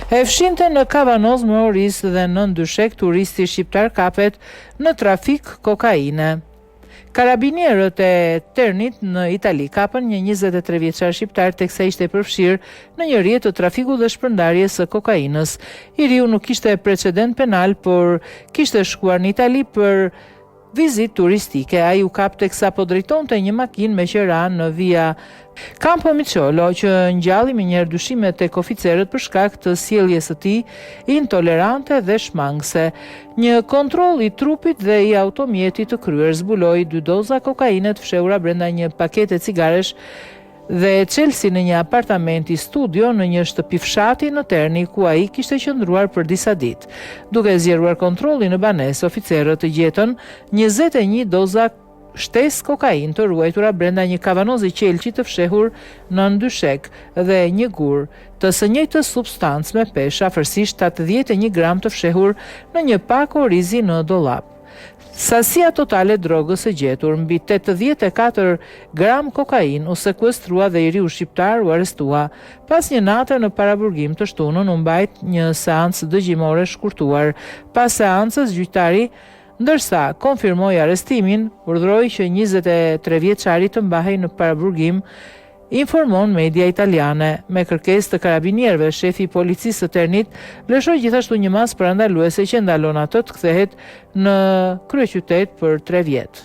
E fshinte në Kavanoz më Oris dhe në Ndyshek turisti shqiptar kapet në trafik kokaine. Karabinierët e Ternit në Itali kapën një 23 vjeçar shqiptar teksa ishte përfshirë në një rrjet të trafikut dhe shpërndarjes së kokainës. I riu nuk kishte precedent penal, por kishte shkuar në Itali për vizitë turistike. Ai u kap teksa po drejtonte një makinë me qira në via Campo Micholo, që ngjalli me njëherë dyshime tek oficerët për shkak të sjelljes së tij intolerante dhe shmangëse. Një kontroll i trupit dhe i automjetit të kryer zbuloi 2 doza kokaine të fshehura brenda një pakete cigaresh dhe çelsi në një apartamenti studio në një shtëpi fshati në Terni, ku ai kishte qëndruar për disa ditë. Duke zgjeruar kontrollin në banesë, oficerët të gjetën 21 doza shtesë kokainë të ruajtura brenda një kavanozi qelçi të fshehur në Ndyshek dhe një gur të së njëjtës substancë me peshë, afërsisht 81 gram të fshehur në një pak orizi në dollap. Sasia totale drogës së gjetur, mbi 84 gram kokainë, u sekuestrua dhe i riu shqiptar u arrestua. Pas një nate në paraburgim të shtunën, u mbajt një seancë dëgjimore shkurtuar. Pas seancës, gjyqtari, ndërsa konfirmoi arrestimin, urdhëroi që 23 vjeçari të mbahej në paraburgim, informon media italiane. Me kërkesë të karabinierëve, shefi i policisë së Ternit lëshoi gjithashtu një masë parandaluese që ndalon atë të kthehet në kryeqytet për 3 vjet.